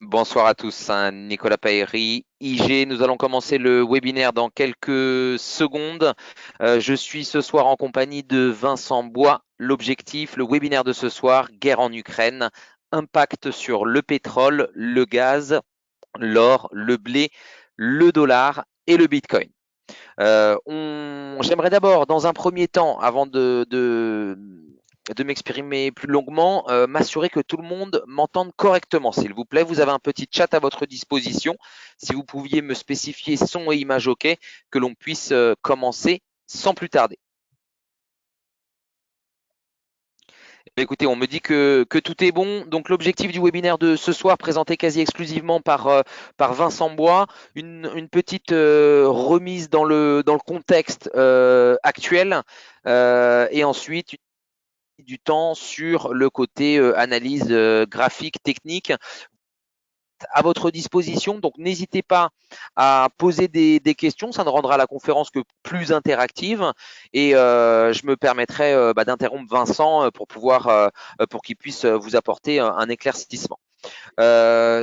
Bonsoir à tous, Nicolas Paeri, IG. Nous allons commencer le webinaire dans quelques secondes. Je suis ce soir en compagnie de Vincent Bois. L'objectif, le webinaire de ce soir, guerre en Ukraine, impact sur le pétrole, le gaz, l'or, le blé, le dollar et le Bitcoin. J'aimerais d'abord, dans un premier temps, avant de m'exprimer plus longuement, m'assurer que tout le monde m'entende correctement, s'il vous plaît. Vous avez un petit chat à votre disposition. Si vous pouviez me spécifier son et image OK, que l'on puisse commencer sans plus tarder. Écoutez, on me dit que tout est bon. Donc l'objectif du webinaire de ce soir, présenté quasi exclusivement par Vincent Bois, une petite remise dans le contexte actuel et ensuite du temps sur le côté analyse graphique, technique à votre disposition. Donc, n'hésitez pas à poser des questions. Ça ne rendra la conférence que plus interactive. Et je me permettrai d'interrompre Vincent pour qu'il puisse vous apporter un éclaircissement.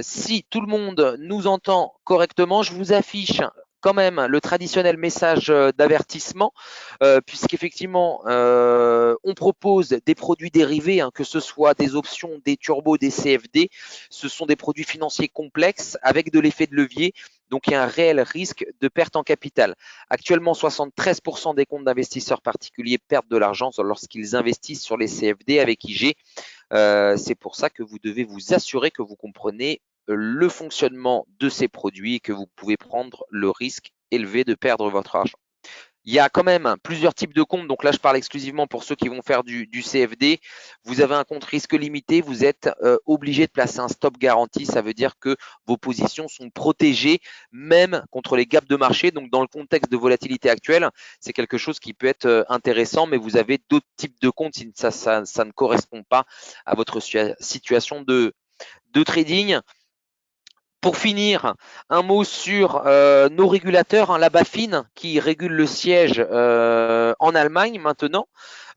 Si tout le monde nous entend correctement, je vous affiche quand même le traditionnel message d'avertissement, puisqu'effectivement, on propose des produits dérivés, que ce soit des options, des turbos, des CFD. Ce sont des produits financiers complexes avec de l'effet de levier. Donc, il y a un réel risque de perte en capital. Actuellement, 73% des comptes d'investisseurs particuliers perdent de l'argent lorsqu'ils investissent sur les CFD avec IG. C'est pour ça que vous devez vous assurer que vous comprenez le fonctionnement de ces produits et que vous pouvez prendre le risque élevé de perdre votre argent. Il y a quand même plusieurs types de comptes. Donc là, je parle exclusivement pour ceux qui vont faire du CFD. Vous avez un compte risque limité. Vous êtes obligé de placer un stop garanti. Ça veut dire que vos positions sont protégées même contre les gaps de marché. Donc dans le contexte de volatilité actuelle, c'est quelque chose qui peut être intéressant. Mais vous avez d'autres types de comptes si ça ne correspond pas à votre situation de trading. Pour finir, un mot sur nos régulateurs, la BaFin qui régule le siège en Allemagne maintenant,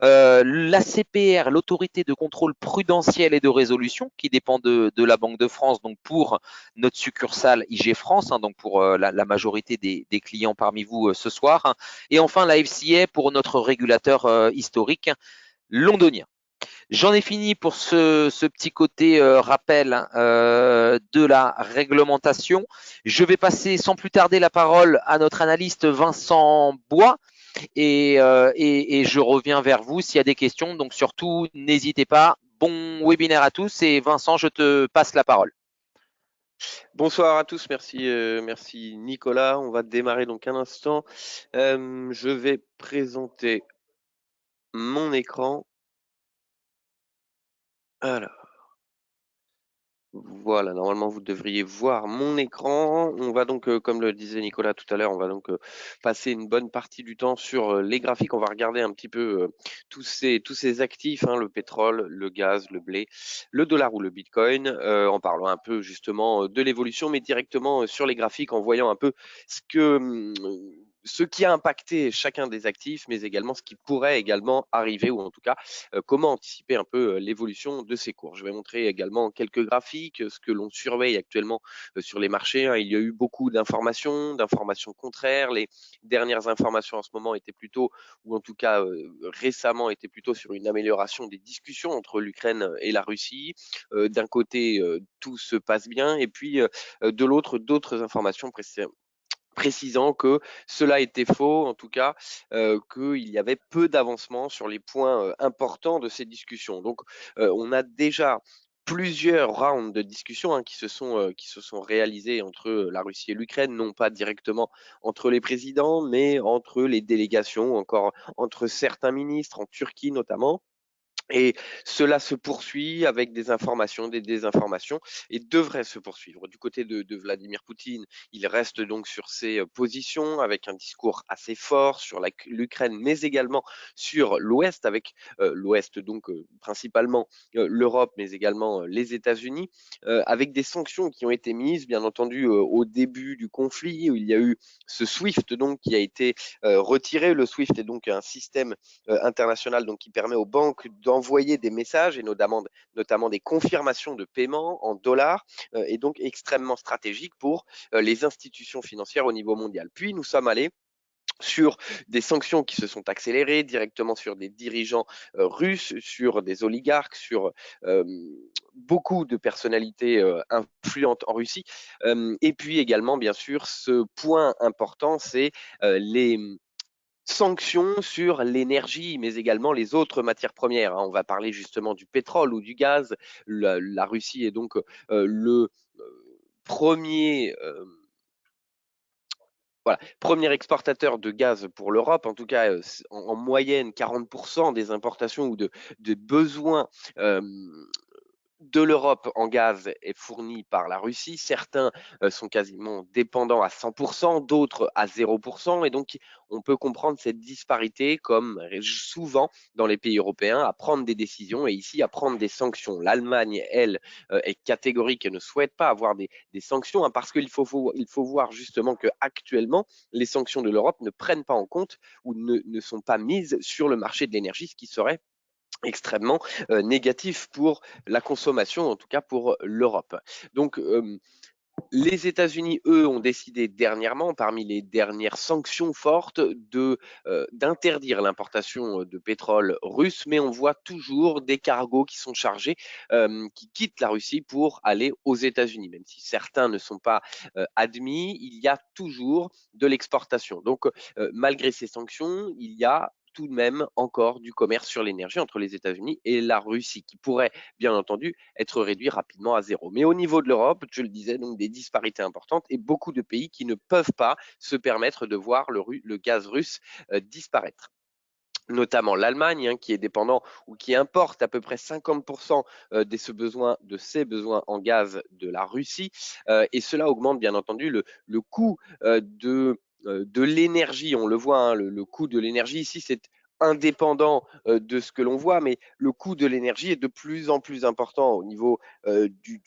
l'ACPR, l'autorité de contrôle prudentiel et de résolution, qui dépend de la Banque de France, donc pour notre succursale IG France, donc pour la majorité des clients parmi vous ce soir, et enfin la FCA pour notre régulateur historique londonien. J'en ai fini pour ce petit côté rappel de la réglementation. Je vais passer sans plus tarder la parole à notre analyste Vincent Bois et je reviens vers vous s'il y a des questions. Donc surtout, n'hésitez pas. Bon webinaire à tous et Vincent, je te passe la parole. Bonsoir à tous, merci Nicolas. On va démarrer donc un instant. Je vais présenter mon écran. Alors, voilà, normalement vous devriez voir mon écran. On va donc, comme le disait Nicolas tout à l'heure, on va donc passer une bonne partie du temps sur les graphiques. On va regarder un petit peu tous ces actifs, le pétrole, le gaz, le blé, le dollar ou le bitcoin, en parlant un peu justement de l'évolution, mais directement sur les graphiques, en voyant un peu ce qui a impacté chacun des actifs, mais également ce qui pourrait également arriver, ou en tout cas comment anticiper un peu l'évolution de ces cours. Je vais montrer également quelques graphiques, ce que l'on surveille actuellement sur les marchés. Il y a eu beaucoup d'informations contraires. Les dernières informations en ce moment étaient plutôt, ou en tout cas récemment, étaient plutôt sur une amélioration des discussions entre l'Ukraine et la Russie. D'un côté, tout se passe bien, et puis de l'autre, d'autres informations précisant que cela était faux, en tout cas, qu'il y avait peu d'avancement sur les points importants de ces discussions. Donc, on a déjà plusieurs rounds de discussions qui se sont réalisés entre la Russie et l'Ukraine, non pas directement entre les présidents, mais entre les délégations, encore entre certains ministres, en Turquie notamment. Et cela se poursuit avec des informations, des désinformations, et devrait se poursuivre. Du côté de Vladimir Poutine, il reste donc sur ses positions, avec un discours assez fort sur l'Ukraine, mais également sur l'Ouest, avec l'Ouest donc principalement l'Europe, mais également les États-Unis, avec des sanctions qui ont été mises, bien entendu, au début du conflit, où il y a eu ce SWIFT donc qui a été retiré. Le SWIFT est donc un système international donc qui permet aux banques d'envoyer envoyer des messages et notamment des confirmations de paiement en dollars est donc extrêmement stratégique pour les institutions financières au niveau mondial. Puis nous sommes allés sur des sanctions qui se sont accélérées directement sur des dirigeants russes, sur des oligarques, sur beaucoup de personnalités influentes en Russie. Et puis également, bien sûr, ce point important, c'est les sanctions sur l'énergie, mais également les autres matières premières. On va parler justement du pétrole ou du gaz. La Russie est donc le premier voilà, premier exportateur de gaz pour l'Europe, en tout cas en moyenne 40% des importations ou de besoins de l'Europe en gaz est fourni par la Russie. Certains sont quasiment dépendants à 100%, d'autres à 0%. Et donc, on peut comprendre cette disparité comme souvent dans les pays européens à prendre des décisions et ici à prendre des sanctions. L'Allemagne, elle, est catégorique et ne souhaite pas avoir des sanctions parce qu'il faut voir justement que actuellement les sanctions de l'Europe ne prennent pas en compte ou ne sont pas mises sur le marché de l'énergie, ce qui serait extrêmement négatif pour la consommation, en tout cas pour l'Europe. Donc, les États-Unis, eux, ont décidé dernièrement, parmi les dernières sanctions fortes, d'interdire l'importation de pétrole russe, mais on voit toujours des cargos qui sont chargés, qui quittent la Russie pour aller aux États-Unis. Même si certains ne sont pas admis, il y a toujours de l'exportation. Donc, malgré ces sanctions, il y a tout de même encore du commerce sur l'énergie entre les États-Unis et la Russie, qui pourrait bien entendu être réduit rapidement à zéro. Mais au niveau de l'Europe, je le disais, donc des disparités importantes et beaucoup de pays qui ne peuvent pas se permettre de voir le gaz russe disparaître, notamment l'Allemagne, qui est dépendant ou qui importe à peu près 50% de ses besoins en gaz de la Russie, et cela augmente bien entendu le coût de l'énergie. On le voit, le coût de l'énergie ici, c'est indépendant de ce que l'on voit, mais le coût de l'énergie est de plus en plus important au niveau du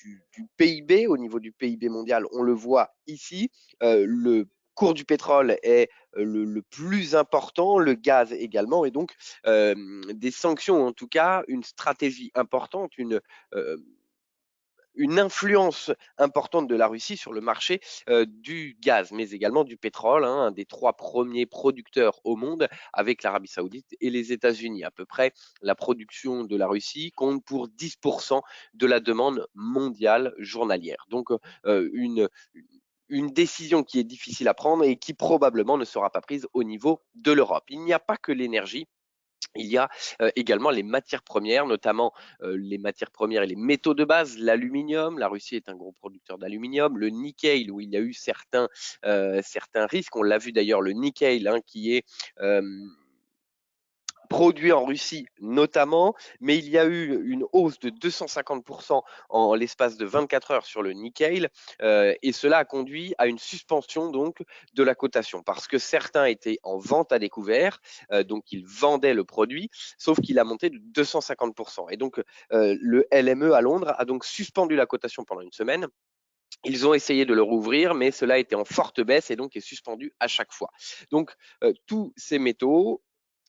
PIB, au niveau du PIB mondial. On le voit ici, le cours du pétrole est le plus important, le gaz également, et donc des sanctions, en tout cas, une stratégie importante, une influence importante de la Russie sur le marché du gaz, mais également du pétrole, un des 3 premiers producteurs au monde avec l'Arabie Saoudite et les États-Unis. À peu près, la production de la Russie compte pour 10% de la demande mondiale journalière. Donc, une décision qui est difficile à prendre et qui probablement ne sera pas prise au niveau de l'Europe. Il n'y a pas que l'énergie. Il y a également les matières premières, notamment les matières premières et les métaux de base, l'aluminium. La Russie est un gros producteur d'aluminium. Le nickel, où il y a eu certains risques. On l'a vu d'ailleurs, le nickel, qui est produit en Russie notamment, mais il y a eu une hausse de 250% en l'espace de 24 heures sur le nickel, et cela a conduit à une suspension donc de la cotation parce que certains étaient en vente à découvert, donc ils vendaient le produit, sauf qu'il a monté de 250%. Et donc le LME à Londres a donc suspendu la cotation pendant une semaine. Ils ont essayé de le rouvrir, mais cela était en forte baisse et donc est suspendu à chaque fois. Donc tous ces métaux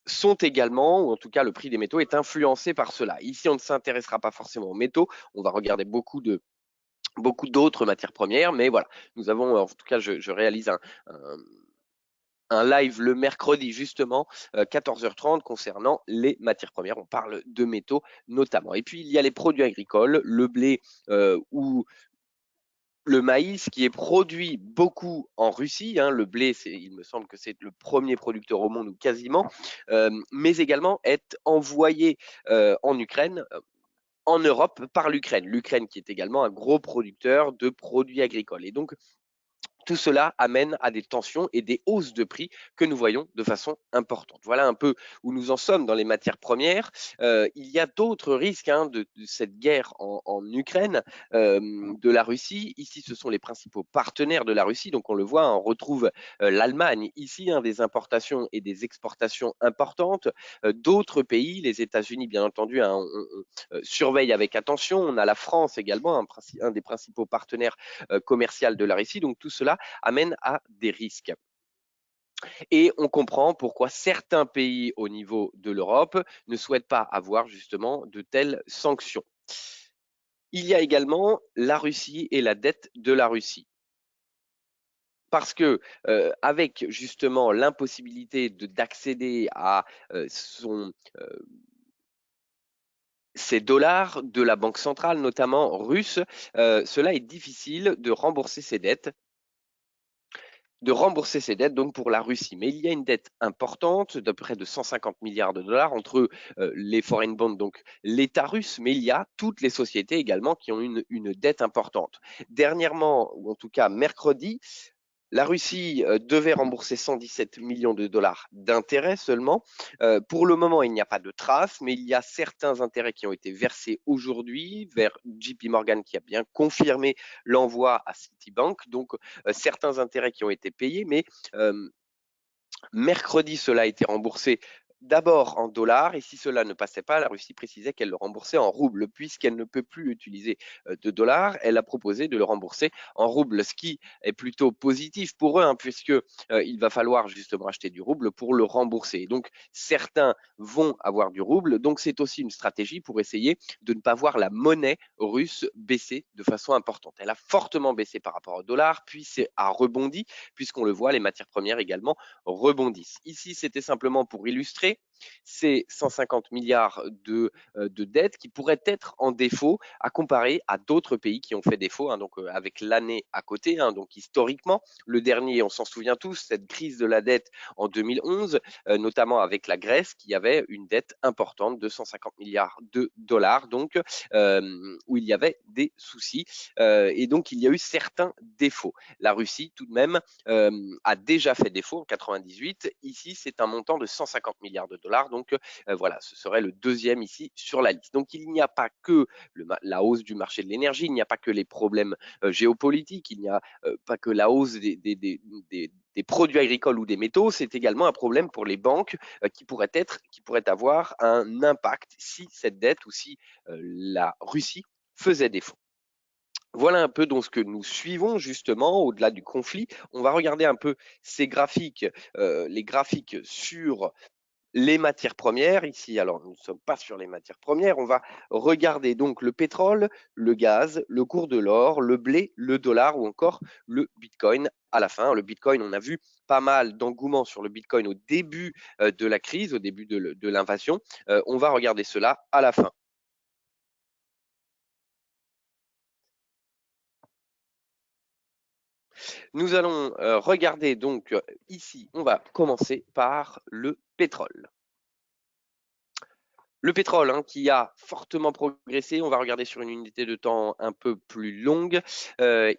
sont également, ou en tout cas le prix des métaux est influencé par cela. Ici, on ne s'intéressera pas forcément aux métaux, on va regarder beaucoup d'autres matières premières, mais voilà, nous avons, en tout cas, je réalise un live le mercredi justement 14h30 concernant les matières premières. On parle de métaux notamment. Et puis il y a les produits agricoles, le blé ou le maïs qui est produit beaucoup en Russie. Le blé, il me semble que c'est le premier producteur au monde ou quasiment, mais également est envoyé en Ukraine, en Europe par l'Ukraine. L'Ukraine qui est également un gros producteur de produits agricoles. Et donc, tout cela amène à des tensions et des hausses de prix que nous voyons de façon importante. Voilà un peu où nous en sommes dans les matières premières. Il y a d'autres risques de cette guerre en Ukraine, de la Russie. Ici, ce sont les principaux partenaires de la Russie. Donc, on le voit, on retrouve l'Allemagne ici, des importations et des exportations importantes. D'autres pays, les États-Unis, bien entendu, on surveille avec attention. On a la France également, un des principaux partenaires commerciaux de la Russie. Donc, tout cela amène à des risques. Et on comprend pourquoi certains pays au niveau de l'Europe ne souhaitent pas avoir justement de telles sanctions. Il y a également la Russie et la dette de la Russie. Parce que avec justement l'impossibilité d'accéder à ces dollars de la banque centrale, notamment russe, cela est difficile de rembourser ses dettes donc pour la Russie. Mais il y a une dette importante de près de 150 milliards de dollars entre les foreign bonds, donc l'État russe, mais il y a toutes les sociétés également qui ont une dette importante. Dernièrement, ou en tout cas mercredi, la Russie devait rembourser 117 millions de dollars d'intérêts seulement. Pour le moment, il n'y a pas de traces, mais il y a certains intérêts qui ont été versés aujourd'hui vers JP Morgan qui a bien confirmé l'envoi à Citibank. Donc, certains intérêts qui ont été payés, mais mercredi, cela a été remboursé d'abord en dollars, et si cela ne passait pas, la Russie précisait qu'elle le remboursait en roubles. Puisqu'elle ne peut plus utiliser de dollars, elle a proposé de le rembourser en roubles, ce qui est plutôt positif pour eux, puisque il va falloir justement acheter du rouble pour le rembourser. Donc certains vont avoir du rouble, donc c'est aussi une stratégie pour essayer de ne pas voir la monnaie russe baisser de façon importante. Elle a fortement baissé par rapport au dollar, puis a rebondi, puisqu'on le voit, les matières premières également rebondissent. Ici, c'était simplement pour illustrer ces 150 milliards de dettes qui pourraient être en défaut à comparer à d'autres pays qui ont fait défaut, donc avec l'année à côté, donc historiquement. Le dernier, on s'en souvient tous, cette crise de la dette en 2011, notamment avec la Grèce qui avait une dette importante de 150 milliards de dollars, donc où il y avait des soucis. Et donc, il y a eu certains défauts. La Russie, tout de même, a déjà fait défaut en 98. Ici, c'est un montant de 150 milliards de dollars. Donc, voilà, ce serait le deuxième ici sur la liste. Donc, il n'y a pas que la hausse du marché de l'énergie, il n'y a pas que les problèmes géopolitiques, il n'y a pas que la hausse des produits agricoles ou des métaux, c'est également un problème pour les banques qui pourrait avoir un impact si cette dette ou si la Russie faisait défaut. Voilà un peu donc ce que nous suivons justement au-delà du conflit. On va regarder un peu ces graphiques, les graphiques sur les matières premières. Ici, alors nous ne sommes pas sur les matières premières. On va regarder donc le pétrole, le gaz, le cours de l'or, le blé, le dollar ou encore le bitcoin à la fin. Le bitcoin, on a vu pas mal d'engouement sur le bitcoin au début de la crise, au début de l'invasion. On va regarder cela à la fin. Nous allons regarder donc ici, on va commencer par le pétrole. Le pétrole qui a fortement progressé, on va regarder sur une unité de temps un peu plus longue.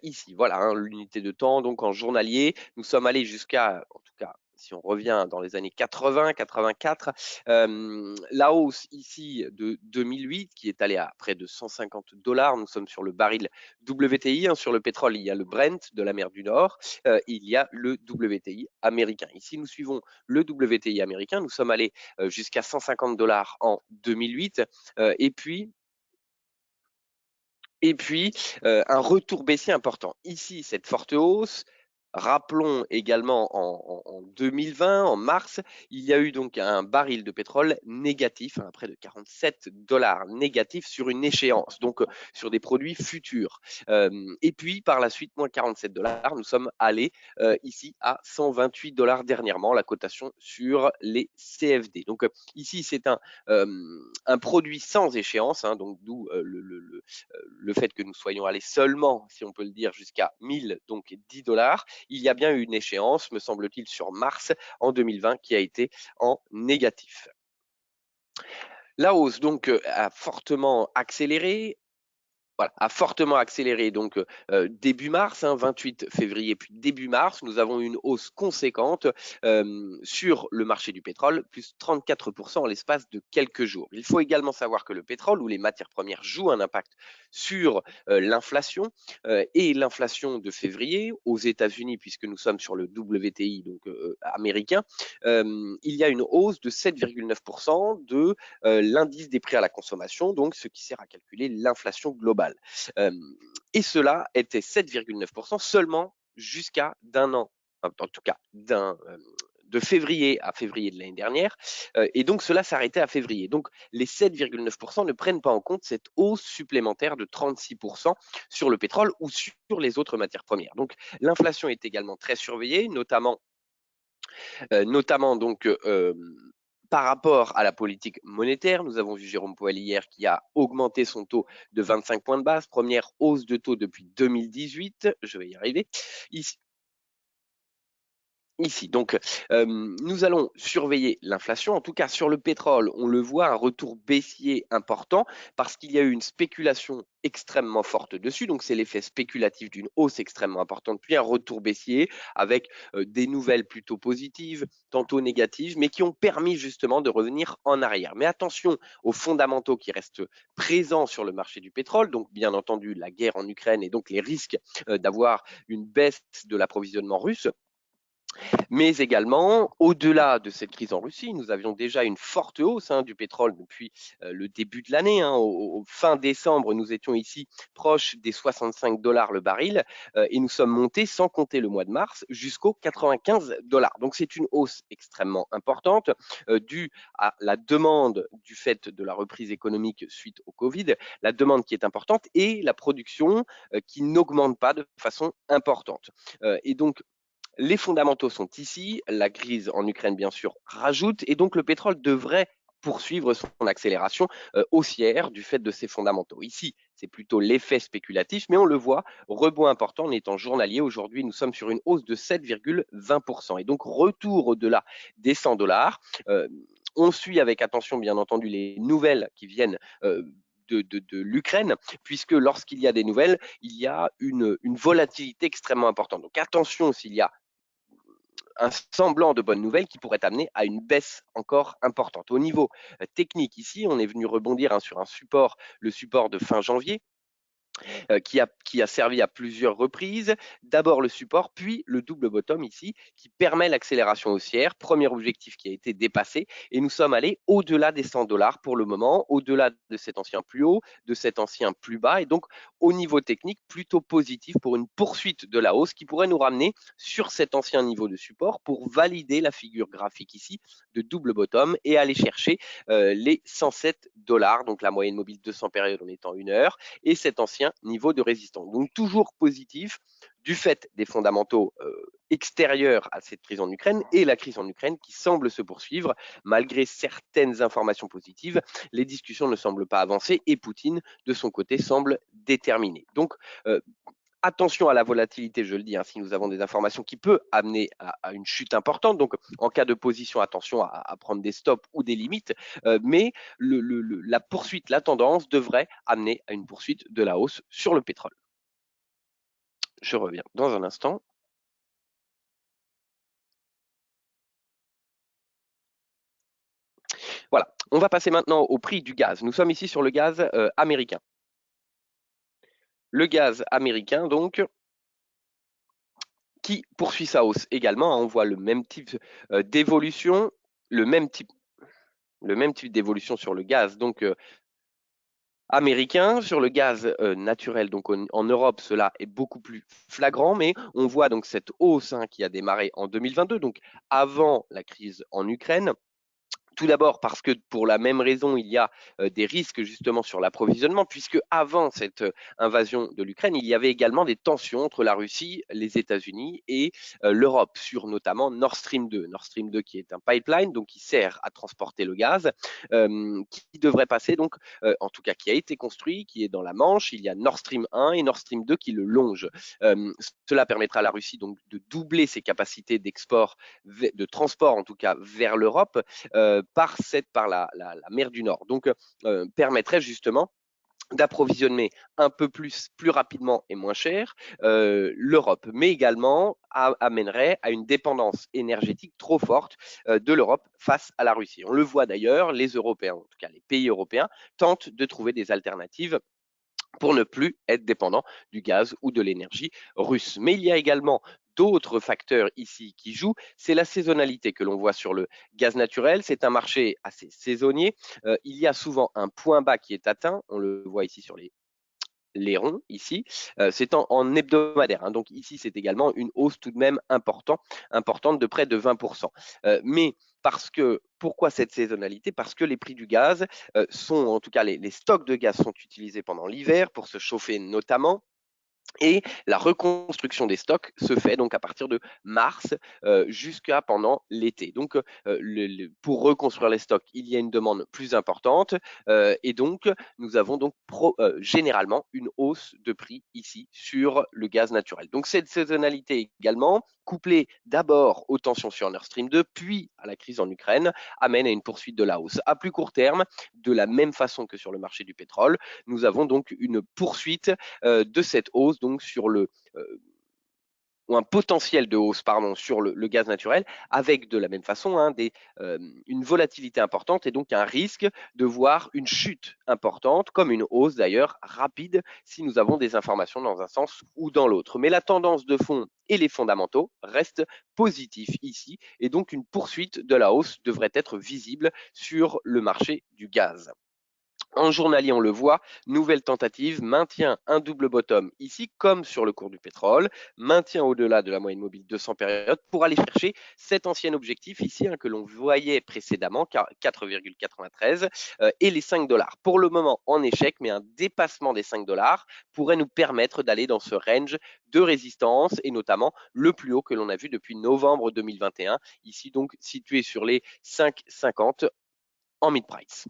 Ici, voilà, l'unité de temps, donc en journalier, nous sommes allés jusqu'à, en tout cas, si on revient dans les années 80, 84, la hausse ici de 2008 qui est allée à près de 150 dollars. Nous sommes sur le baril WTI. Sur le pétrole, il y a le Brent de la mer du Nord. Il y a le WTI américain. Ici, nous suivons le WTI américain. Nous sommes allés jusqu'à 150 dollars en 2008. Et puis, un retour baissier important. Ici, cette forte hausse. Rappelons également en 2020, en mars, il y a eu donc un baril de pétrole négatif, à près de 47 dollars négatif sur une échéance, donc sur des produits futurs. Et puis par la suite, moins 47 dollars, nous sommes allés ici à 128 dollars dernièrement, la cotation sur les CFD. Donc ici, c'est un produit sans échéance, donc d'où le fait que nous soyons allés seulement, si on peut le dire, jusqu'à 1000, donc 10 dollars. Il y a bien eu une échéance, me semble-t-il, sur mars en 2020 qui a été en négatif. La hausse donc a fortement accéléré. Voilà, a fortement accéléré donc début mars, 28 février puis début mars, nous avons une hausse conséquente sur le marché du pétrole, plus 34% en l'espace de quelques jours. Il faut également savoir que le pétrole ou les matières premières jouent un impact sur l'inflation et l'inflation de février aux États-Unis, puisque nous sommes sur le WTI donc américain, il y a une hausse de 7,9% de l'indice des prix à la consommation, donc ce qui sert à calculer l'inflation globale. Et cela était 7,9% seulement jusqu'à d'un an, en tout cas de février à février de l'année dernière, et donc cela s'arrêtait à février. Donc les 7,9% ne prennent pas en compte cette hausse supplémentaire de 36% sur le pétrole ou sur les autres matières premières. Donc l'inflation est également très surveillée, notamment donc par rapport à la politique monétaire. Nous avons vu Jérôme Powell hier qui a augmenté son taux de 25 points de base, première hausse de taux depuis 2018. Je vais y arriver. Ici. Donc, nous allons surveiller l'inflation. En tout cas, sur le pétrole, on le voit, un retour baissier important parce qu'il y a eu une spéculation extrêmement forte dessus. Donc, c'est l'effet spéculatif d'une hausse extrêmement importante, puis un retour baissier avec des nouvelles plutôt positives, tantôt négatives, mais qui ont permis justement de revenir en arrière. Mais attention aux fondamentaux qui restent présents sur le marché du pétrole. Donc, bien entendu, la guerre en Ukraine et donc les risques d'avoir une baisse de l'approvisionnement russe. Mais également, au-delà de cette crise en Russie, nous avions déjà une forte hausse du pétrole depuis le début de l'année. Au fin décembre, nous étions ici proches des 65 dollars le baril et nous sommes montés, sans compter le mois de mars, jusqu'aux 95 dollars. Donc c'est une hausse extrêmement importante due à la demande du fait de la reprise économique suite au Covid, la demande qui est importante et la production qui n'augmente pas de façon importante. Et donc, les fondamentaux sont ici, la crise en Ukraine bien sûr rajoute, et donc le pétrole devrait poursuivre son accélération haussière du fait de ses fondamentaux. Ici, c'est plutôt l'effet spéculatif, mais on le voit, rebond important en étant journalier. Aujourd'hui, nous sommes sur une hausse de 7,20%. Et donc, retour au-delà des 100 dollars. On suit avec attention, bien entendu, les nouvelles qui viennent de l'Ukraine, puisque lorsqu'il y a des nouvelles, il y a une volatilité extrêmement importante. Donc attention s'il y a un semblant de bonnes nouvelles qui pourrait amener à une baisse encore importante. Au niveau technique, ici, on est venu rebondir sur un support, le support de fin janvier, qui a servi à plusieurs reprises. D'abord le support, puis le double bottom ici, qui permet l'accélération haussière. Premier objectif qui a été dépassé. Et nous sommes allés au-delà des 100 dollars pour le moment, au-delà de cet ancien plus haut, de cet ancien plus bas. Et donc, au niveau technique, plutôt positif pour une poursuite de la hausse qui pourrait nous ramener sur cet ancien niveau de support pour valider la figure graphique ici de double bottom et aller chercher les 107 dollars, donc la moyenne mobile 200 périodes en étant 1 heure, et cet ancien niveau de résistance. Donc toujours positif du fait des fondamentaux extérieurs à cette crise en Ukraine et la crise en Ukraine qui semble se poursuivre malgré certaines informations positives. Les discussions ne semblent pas avancer et Poutine, de son côté, semble déterminé. Donc, attention à la volatilité, je le dis, si nous avons des informations qui peuvent amener à une chute importante. Donc, en cas de position, attention à prendre des stops ou des limites. Mais la poursuite, la tendance devrait amener à une poursuite de la hausse sur le pétrole. Je reviens dans un instant. Voilà, on va passer maintenant au prix du gaz. Nous sommes ici sur le gaz américain. Le gaz américain, donc, qui poursuit sa hausse également. On voit le même type d'évolution, le même type d'évolution sur le gaz donc américain. Sur le gaz naturel, donc en Europe, cela est beaucoup plus flagrant, mais on voit donc cette hausse qui a démarré en 2022, donc avant la crise en Ukraine. Tout d'abord parce que pour la même raison, il y a des risques justement sur l'approvisionnement, puisque avant cette invasion de l'Ukraine, il y avait également des tensions entre la Russie, les États-Unis et l'Europe sur notamment Nord Stream 2. Nord Stream 2 qui est un pipeline donc qui sert à transporter le gaz, qui devrait passer donc, en tout cas qui a été construit, qui est dans la Manche. Il y a Nord Stream 1 et Nord Stream 2 qui le longent. Cela permettra à la Russie donc de doubler ses capacités d'export, de transport en tout cas vers l'Europe. Par la mer du Nord. Donc, permettrait justement d'approvisionner un peu plus rapidement et moins cher l'Europe, mais également amènerait à une dépendance énergétique trop forte de l'Europe face à la Russie. On le voit d'ailleurs, les Européens, en tout cas les pays européens, tentent de trouver des alternatives pour ne plus être dépendant du gaz ou de l'énergie russe. Mais il y a également d'autres facteurs ici qui jouent, c'est la saisonnalité que l'on voit sur le gaz naturel. C'est un marché assez saisonnier. Il y a souvent un point bas qui est atteint, on le voit ici sur les les ronds ici, c'est en hebdomadaire, hein. Donc ici, c'est également une hausse tout de même importante de près de 20%. Mais pourquoi cette saisonnalité? Parce que les prix du gaz sont, en tout cas les stocks de gaz sont utilisés pendant l'hiver pour se chauffer notamment. Et la reconstruction des stocks se fait donc à partir de mars jusqu'à pendant l'été. Donc, pour reconstruire les stocks, il y a une demande plus importante et donc nous avons donc généralement une hausse de prix ici sur le gaz naturel. Donc cette saisonnalité également, couplée d'abord aux tensions sur Nord Stream 2, puis à la crise en Ukraine, amène à une poursuite de la hausse. À plus court terme, de la même façon que sur le marché du pétrole, nous avons donc une poursuite de cette hausse donc sur ou un potentiel de hausse pardon, sur le gaz naturel, avec de la même façon une volatilité importante et donc un risque de voir une chute importante, comme une hausse d'ailleurs rapide si nous avons des informations dans un sens ou dans l'autre. Mais la tendance de fond et les fondamentaux restent positifs ici et donc une poursuite de la hausse devrait être visible sur le marché du gaz. En journalier, on le voit, nouvelle tentative, maintient un double bottom ici, comme sur le cours du pétrole, maintient au-delà de la moyenne mobile 200 périodes pour aller chercher cet ancien objectif ici que l'on voyait précédemment, 4,93 et les 5 dollars. Pour le moment, en échec, mais un dépassement des 5 dollars pourrait nous permettre d'aller dans ce range de résistance et notamment le plus haut que l'on a vu depuis novembre 2021, ici donc situé sur les 5,50 en mid-price.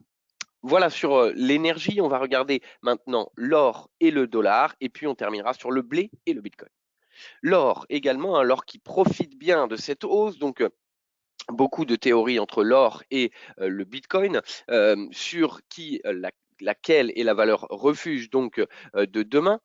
Voilà sur l'énergie, on va regarder maintenant l'or et le dollar, et puis on terminera sur le blé et le bitcoin. L'or également, l'or qui profite bien de cette hausse, donc beaucoup de théories entre l'or et le bitcoin, sur laquelle est la valeur refuge donc de demain.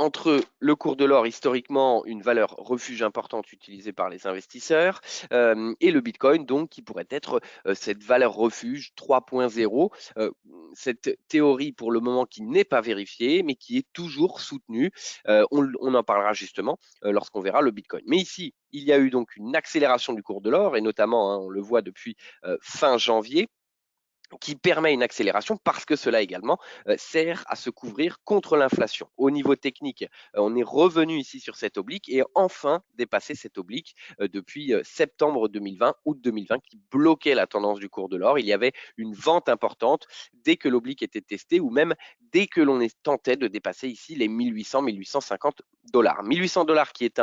Entre le cours de l'or, historiquement une valeur refuge importante utilisée par les investisseurs, et le Bitcoin, donc qui pourrait être cette valeur refuge 3.0. Cette théorie pour le moment qui n'est pas vérifiée, mais qui est toujours soutenue. On en parlera justement lorsqu'on verra le Bitcoin. Mais ici, il y a eu donc une accélération du cours de l'or, et notamment, on le voit depuis fin janvier, qui permet une accélération parce que cela également sert à se couvrir contre l'inflation. Au niveau technique, on est revenu ici sur cette oblique et enfin dépassé cette oblique depuis septembre 2020, août 2020, qui bloquait la tendance du cours de l'or. Il y avait une vente importante dès que l'oblique était testée ou même dès que l'on tentait de dépasser ici les 1800, 1850 dollars. 1800 dollars qui est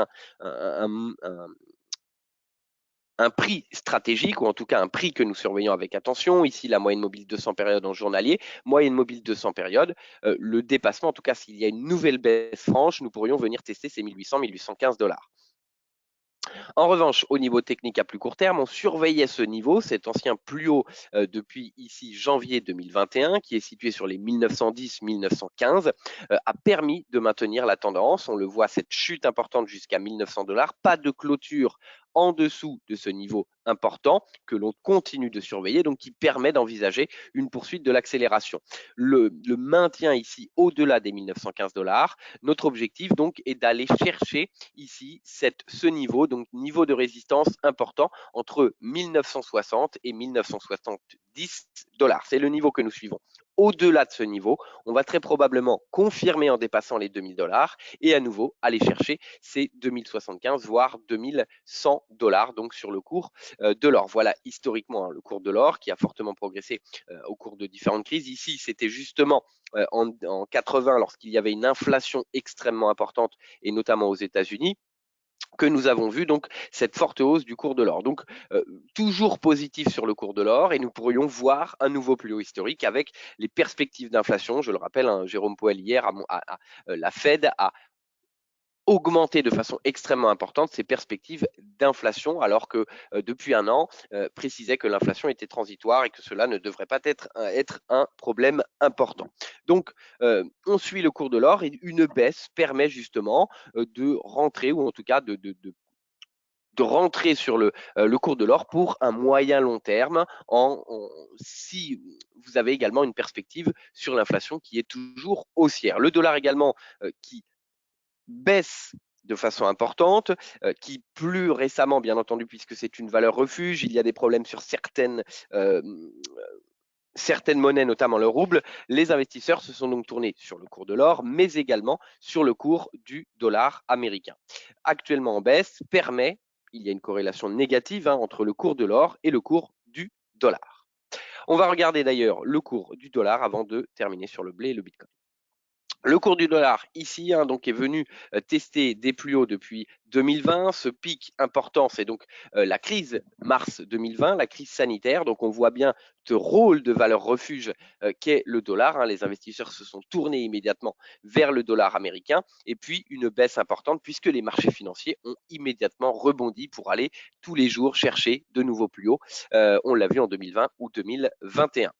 un prix stratégique, ou en tout cas un prix que nous surveillons avec attention. Ici, la moyenne mobile 200 périodes en journalier, moyenne mobile 200 périodes. Le dépassement, en tout cas, s'il y a une nouvelle baisse franche, nous pourrions venir tester ces 1800, 1815 dollars. En revanche, au niveau technique à plus court terme, on surveillait ce niveau, cet ancien plus haut depuis ici janvier 2021, qui est situé sur les 1910-1915, a permis de maintenir la tendance. On le voit, cette chute importante jusqu'à 1900 dollars, pas de clôture en dessous de ce niveau important que l'on continue de surveiller, donc qui permet d'envisager une poursuite de l'accélération. Le maintien ici au-delà des 1915 dollars, notre objectif donc est d'aller chercher ici ce niveau, donc niveau de résistance important entre 1960 et 1970 dollars. C'est le niveau que nous suivons. Au-delà de ce niveau, on va très probablement confirmer en dépassant les 2000 dollars et à nouveau aller chercher ces 2075 voire 2100 dollars donc sur le cours de l'or. Voilà historiquement le cours de l'or qui a fortement progressé au cours de différentes crises. Ici, c'était justement en 80 lorsqu'il y avait une inflation extrêmement importante et notamment aux États-Unis, que nous avons vu donc cette forte hausse du cours de l'or. Donc toujours positif sur le cours de l'or et nous pourrions voir un nouveau plus haut historique avec les perspectives d'inflation. Je le rappelle, Jérôme Powell hier, la Fed a augmenter de façon extrêmement importante ses perspectives d'inflation, alors que depuis un an, précisait que l'inflation était transitoire et que cela ne devrait pas être un problème important. Donc, on suit le cours de l'or et une baisse permet justement de rentrer, ou en tout cas de rentrer sur le cours de l'or pour un moyen long terme si vous avez également une perspective sur l'inflation qui est toujours haussière. Le dollar également qui baisse de façon importante, qui plus récemment, bien entendu, puisque c'est une valeur refuge, il y a des problèmes sur certaines certaines monnaies, notamment le rouble, les investisseurs se sont donc tournés sur le cours de l'or, mais également sur le cours du dollar américain. Actuellement en baisse, il y a une corrélation négative entre le cours de l'or et le cours du dollar. On va regarder d'ailleurs le cours du dollar avant de terminer sur le blé et le bitcoin. Le cours du dollar ici donc est venu tester des plus hauts depuis 2020. Ce pic important, c'est donc la crise mars 2020, la crise sanitaire. Donc on voit bien ce rôle de valeur refuge qu'est le dollar. Les investisseurs se sont tournés immédiatement vers le dollar américain et puis une baisse importante puisque les marchés financiers ont immédiatement rebondi pour aller tous les jours chercher de nouveaux plus hauts. On l'a vu en 2020 ou 2021.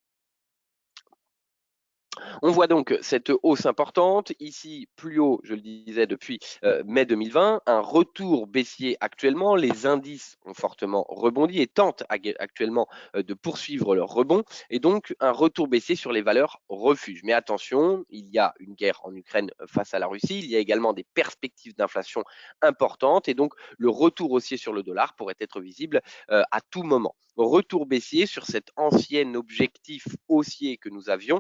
On voit donc cette hausse importante, ici plus haut, je le disais, depuis mai 2020, un retour baissier actuellement, les indices ont fortement rebondi et tentent actuellement de poursuivre leur rebond, et donc un retour baissier sur les valeurs refuges. Mais attention, il y a une guerre en Ukraine face à la Russie, il y a également des perspectives d'inflation importantes, et donc le retour haussier sur le dollar pourrait être visible à tout moment. Retour baissier sur cet ancien objectif haussier que nous avions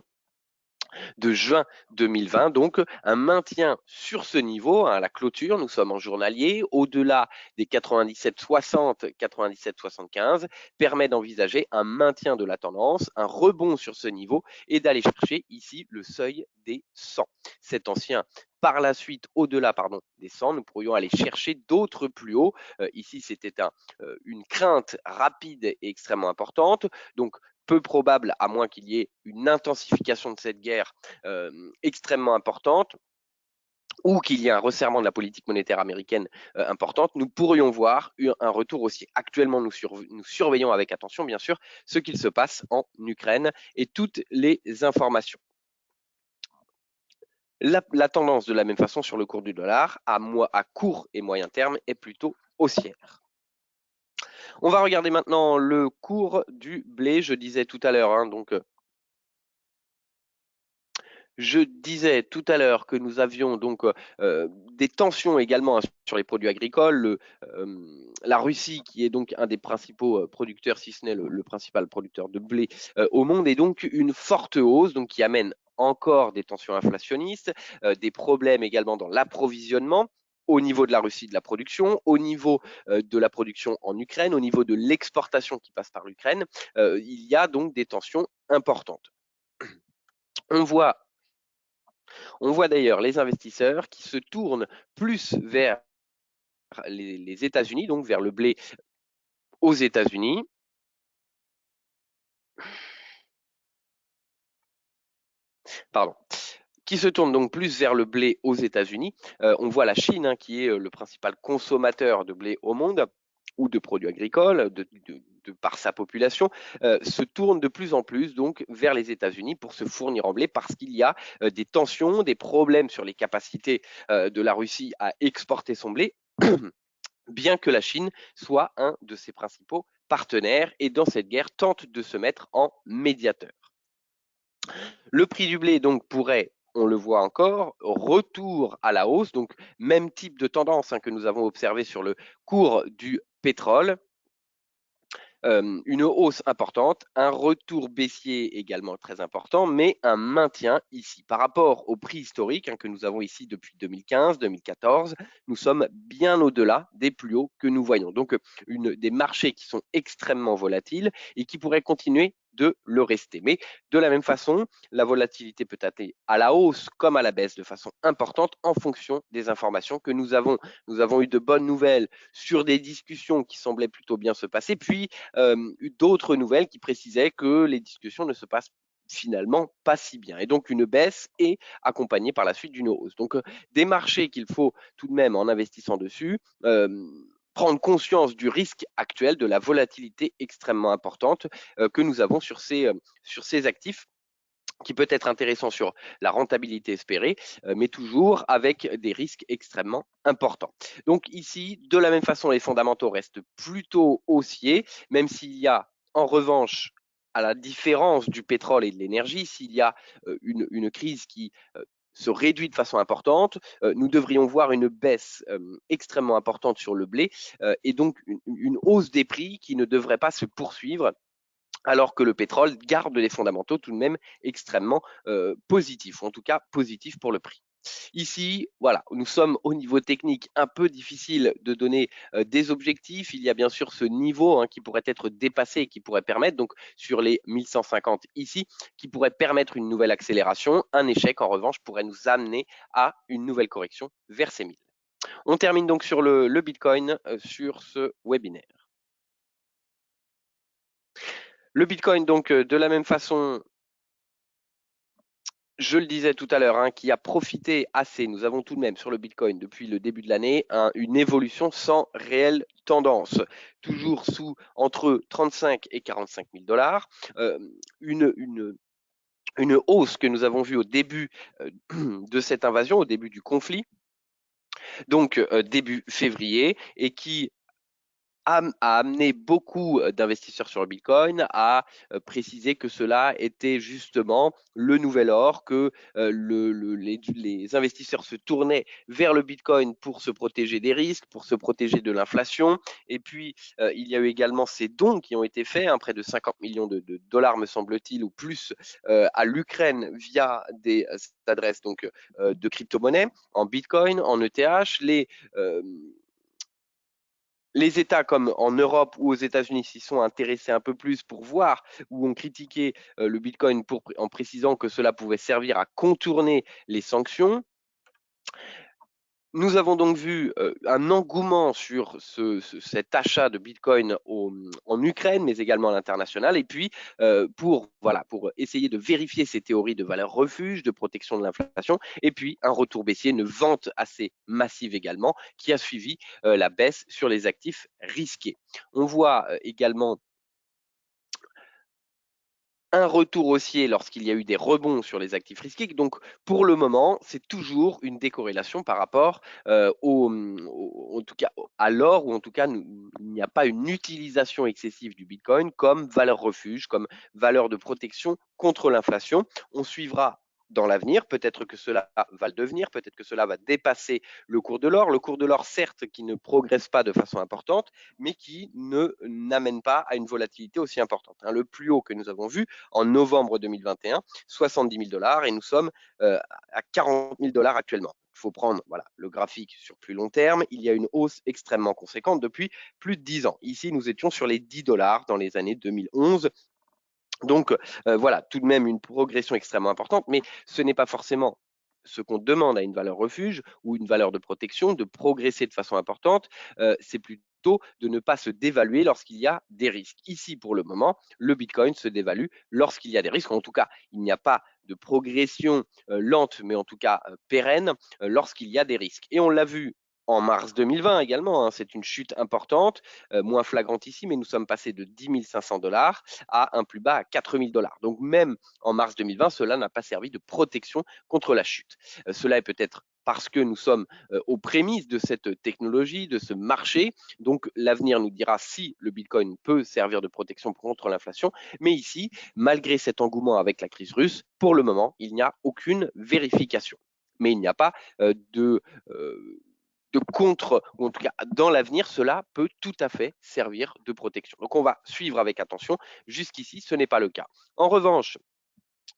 de juin 2020. Donc, un maintien sur ce niveau, à la clôture, nous sommes en journalier, au-delà des 97,60, 97,75, permet d'envisager un maintien de la tendance, un rebond sur ce niveau et d'aller chercher ici le seuil des 100. Cet ancien par la suite, au-delà des 100, nous pourrions aller chercher d'autres plus hauts. Ici, c'était une crainte rapide et extrêmement importante. Donc, peu probable, à moins qu'il y ait une intensification de cette guerre extrêmement importante, ou qu'il y ait un resserrement de la politique monétaire américaine importante, nous pourrions voir un retour aussi. Actuellement, nous surveillons avec attention, bien sûr, ce qu'il se passe en Ukraine et toutes les informations. La tendance, de la même façon, sur le cours du dollar, à court et moyen terme, est plutôt haussière. On va regarder maintenant le cours du blé. Je disais tout à l'heure, je disais tout à l'heure que nous avions donc des tensions également sur les produits agricoles. La Russie, qui est donc un des principaux producteurs, si ce n'est le principal producteur de blé au monde, est donc une forte hausse, donc qui amène encore des tensions inflationnistes, des problèmes également dans l'approvisionnement au niveau de la Russie de la production, au niveau de la production en Ukraine, au niveau de l'exportation qui passe par l'Ukraine. Il y a donc des tensions importantes. On voit d'ailleurs les investisseurs qui se tournent plus vers les États-Unis, donc vers le blé aux États-Unis. Pardon. Qui se tournent donc plus vers le blé aux États-Unis. On voit la Chine qui est le principal consommateur de blé au monde ou de produits agricoles par sa population, se tourne de plus en plus donc vers les États-Unis pour se fournir en blé parce qu'il y a des tensions, des problèmes sur les capacités de la Russie à exporter son blé, bien que la Chine soit un de ses principaux partenaires et dans cette guerre tente de se mettre en médiateur. Le prix du blé donc pourrait, on le voit encore, retour à la hausse, donc même type de tendance que nous avons observé sur le cours du pétrole. Une hausse importante, un retour baissier également très important, mais un maintien ici. Par rapport au prix historique que nous avons ici depuis 2015-2014, nous sommes bien au-delà des plus hauts que nous voyons. Donc, des marchés qui sont extrêmement volatiles et qui pourraient continuer de le rester. Mais de la même façon, la volatilité peut être à la hausse comme à la baisse de façon importante en fonction des informations que nous avons. Nous avons eu de bonnes nouvelles sur des discussions qui semblaient plutôt bien se passer, puis d'autres nouvelles qui précisaient que les discussions ne se passent finalement pas si bien. Et donc une baisse est accompagnée par la suite d'une hausse. Donc des marchés qu'il faut tout de même, en investissant dessus, prendre conscience du risque actuel, de la volatilité extrêmement importante que nous avons sur ces actifs, qui peut être intéressant sur la rentabilité espérée, mais toujours avec des risques extrêmement importants. Donc ici, de la même façon, les fondamentaux restent plutôt haussiers, même s'il y a en revanche, à la différence du pétrole et de l'énergie, s'il y a une crise qui se réduit de façon importante, nous devrions voir une baisse extrêmement importante sur le blé et donc une hausse des prix qui ne devrait pas se poursuivre alors que le pétrole garde des fondamentaux tout de même extrêmement positifs, ou en tout cas positifs pour le prix. Ici, voilà, nous sommes au niveau technique un peu difficile de donner des objectifs. Il y a bien sûr ce niveau qui pourrait être dépassé et qui pourrait permettre, donc sur les 1150 ici, qui pourrait permettre une nouvelle accélération. Un échec, en revanche, pourrait nous amener à une nouvelle correction vers ces 1000. On termine donc sur le Bitcoin sur ce webinaire. Le Bitcoin, donc, de la même façon, je le disais tout à l'heure, qui a profité assez. Nous avons tout de même sur le Bitcoin depuis le début de l'année une évolution sans réelle tendance, toujours entre 35 et 45 000 dollars. Une hausse que nous avons vue au début de cette invasion, au début du conflit, donc début février, et qui a amené beaucoup d'investisseurs sur le Bitcoin à préciser que cela était justement le nouvel or, que les investisseurs se tournaient vers le Bitcoin pour se protéger des risques, pour se protéger de l'inflation. Et puis, il y a eu également ces dons qui ont été faits, près de 50 millions de dollars, me semble-t-il, ou plus, à l'Ukraine via des adresses donc, de crypto-monnaies en Bitcoin, en ETH. Les États comme en Europe ou aux États-Unis s'y sont intéressés un peu plus pour voir ou ont critiqué le Bitcoin en précisant que cela pouvait servir à contourner les sanctions. Nous avons donc vu un engouement sur cet achat de Bitcoin en Ukraine, mais également à l'international. Et puis, pour essayer de vérifier ces théories de valeur refuge, de protection de l'inflation, et puis un retour baissier, une vente assez massive également, qui a suivi la baisse sur les actifs risqués. On voit également un retour haussier lorsqu'il y a eu des rebonds sur les actifs risqués. Donc, pour le moment, c'est toujours une décorrélation par rapport en tout cas, à l'or, ou en tout cas, il n'y a pas une utilisation excessive du Bitcoin comme valeur refuge, comme valeur de protection contre l'inflation. On suivra dans l'avenir, peut-être que cela va le devenir, peut-être que cela va dépasser le cours de l'or. Le cours de l'or, certes, qui ne progresse pas de façon importante, mais qui n'amène pas à une volatilité aussi importante. Le plus haut que nous avons vu en novembre 2021, 70 000 dollars, et nous sommes à 40 000 dollars actuellement. Il faut prendre le graphique sur plus long terme. Il y a une hausse extrêmement conséquente depuis plus de 10 ans. Ici, nous étions sur les 10 dollars dans les années 2011. Donc, tout de même une progression extrêmement importante, mais ce n'est pas forcément ce qu'on demande à une valeur refuge ou une valeur de protection, de progresser de façon importante. C'est plutôt de ne pas se dévaluer lorsqu'il y a des risques. Ici, pour le moment, le Bitcoin se dévalue lorsqu'il y a des risques. En tout cas, il n'y a pas de progression lente, mais en tout cas pérenne, lorsqu'il y a des risques. Et on l'a vu en mars 2020 également, c'est une chute importante, moins flagrante ici, mais nous sommes passés de 10 500 dollars à un plus bas à 4 000 dollars. Donc même en mars 2020, cela n'a pas servi de protection contre la chute. Cela est peut-être parce que nous sommes aux prémices de cette technologie, de ce marché. Donc l'avenir nous dira si le Bitcoin peut servir de protection contre l'inflation. Mais ici, malgré cet engouement avec la crise russe, pour le moment, il n'y a aucune vérification. Mais il n'y a pas de contre, ou en tout cas dans l'avenir, cela peut tout à fait servir de protection. Donc on va suivre avec attention. Jusqu'ici, ce n'est pas le cas. En revanche,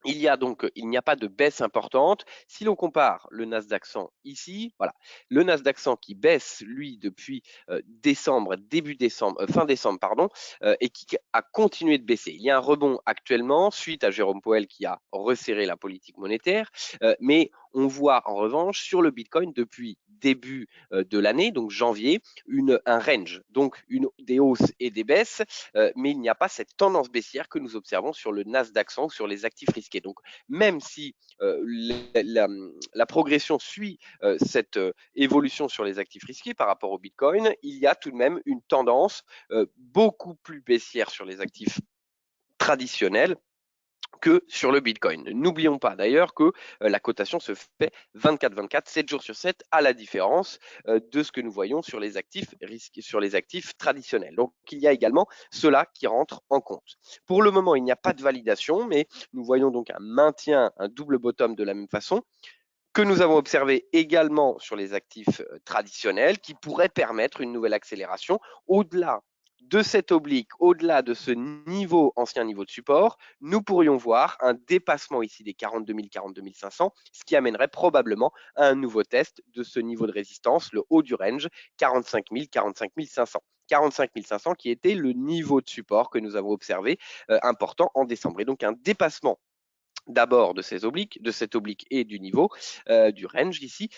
il n'y a pas de baisse importante. Si l'on compare le Nasdaq 100 ici, le Nasdaq 100 qui baisse, lui, depuis fin décembre, pardon, et qui a continué de baisser. Il y a un rebond actuellement suite à Jérôme Powell qui a resserré la politique monétaire, mais on voit en revanche sur le Bitcoin depuis début de l'année, donc janvier, un range, donc des hausses et des baisses, mais il n'y a pas cette tendance baissière que nous observons sur le Nasdaq 100 ou sur les actifs risqués. Donc, même si la progression suit cette évolution sur les actifs risqués par rapport au Bitcoin, il y a tout de même une tendance beaucoup plus baissière sur les actifs traditionnels que sur le Bitcoin. N'oublions pas d'ailleurs que la cotation se fait 24/24, 7 jours sur 7, à la différence de ce que nous voyons sur les actifs traditionnels. Donc il y a également cela qui rentre en compte. Pour le moment, il n'y a pas de validation, mais nous voyons donc un maintien, un double bottom de la même façon que nous avons observé également sur les actifs traditionnels qui pourrait permettre une nouvelle accélération au-delà de cet oblique, au-delà de ce niveau, ancien niveau de support, nous pourrions voir un dépassement ici des 42 000, 42 500, ce qui amènerait probablement à un nouveau test de ce niveau de résistance, le haut du range, 45 000, 45 500. 45 500 qui était le niveau de support que nous avons observé important en décembre. Et donc un dépassement d'abord de ces obliques, de cet oblique et du niveau du range ici,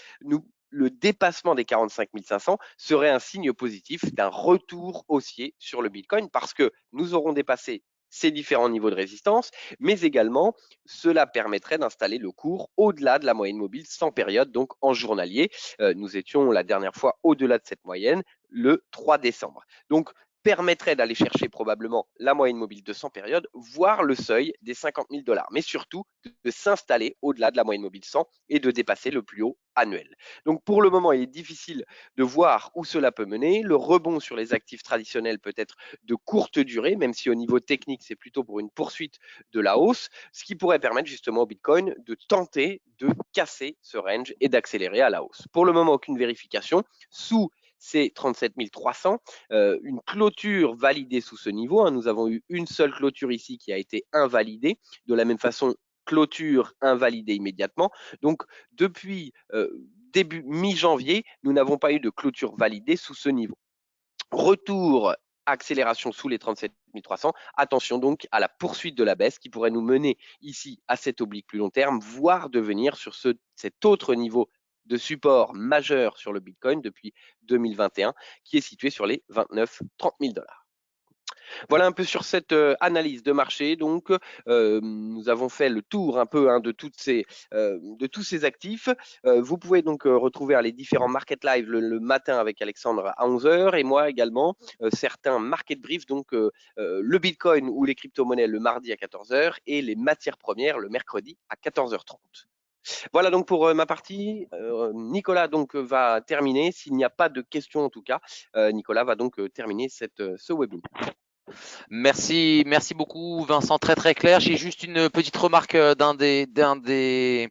le dépassement des 45 500 serait un signe positif d'un retour haussier sur le Bitcoin parce que nous aurons dépassé ces différents niveaux de résistance, mais également cela permettrait d'installer le cours au-delà de la moyenne mobile sans période, donc en journalier. Nous étions la dernière fois au-delà de cette moyenne le 3 décembre. Donc permettrait d'aller chercher probablement la moyenne mobile de 100 périodes, voire le seuil des 50 000 $, mais surtout de s'installer au-delà de la moyenne mobile 100 et de dépasser le plus haut annuel. Donc pour le moment, il est difficile de voir où cela peut mener. Le rebond sur les actifs traditionnels peut être de courte durée, même si au niveau technique, c'est plutôt pour une poursuite de la hausse, ce qui pourrait permettre justement au Bitcoin de tenter de casser ce range et d'accélérer à la hausse. Pour le moment, aucune vérification. Sous ces 37 300, une clôture validée sous ce niveau. Hein. Nous avons eu une seule clôture ici qui a été invalidée. De la même façon, clôture invalidée immédiatement. Donc, depuis début mi-janvier, nous n'avons pas eu de clôture validée sous ce niveau. Retour accélération sous les 37 300. Attention donc à la poursuite de la baisse qui pourrait nous mener ici à cet oblique plus long terme, voire devenir sur cet autre niveau de support majeur sur le Bitcoin depuis 2021, qui est situé sur les 29-30 000 $. Voilà un peu sur cette analyse de marché. Donc, nous avons fait le tour un peu de tous ces actifs. Vous pouvez donc retrouver les différents market live le matin avec Alexandre à 11 h et moi également certains market briefs, donc le Bitcoin ou les crypto-monnaies le mardi à 14 h et les matières premières le mercredi à 14h30. Voilà donc pour ma partie. Nicolas donc va terminer. S'il n'y a pas de questions en tout cas, Nicolas va donc terminer ce webinaire. Merci beaucoup Vincent, très très clair. J'ai juste une petite remarque d'un des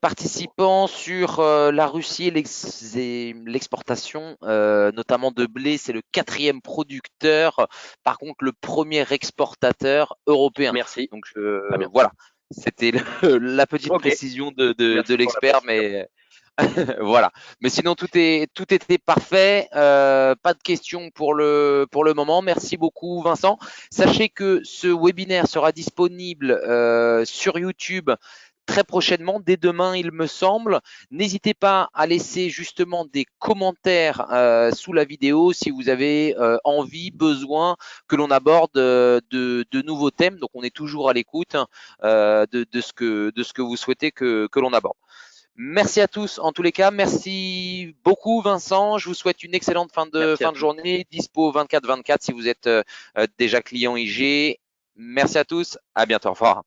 participants sur la Russie et l'exportation, notamment de blé. C'est le 4e producteur, par contre le premier exportateur européen. Merci. Donc voilà, c'était la petite précision de l'expert, mais voilà. Mais sinon tout était parfait. Pas de questions pour le moment. Merci beaucoup Vincent. Sachez que ce webinaire sera disponible sur YouTube très prochainement, dès demain il me semble. N'hésitez pas à laisser justement des commentaires sous la vidéo si vous avez envie, besoin que l'on aborde de nouveaux thèmes. Donc on est toujours à l'écoute de ce que vous souhaitez que l'on aborde. Merci à tous en tous les cas. Merci beaucoup Vincent. Je vous souhaite une excellente fin de journée. Dispo 24/24 si vous êtes déjà client IG. Merci à tous. À bientôt. Au revoir.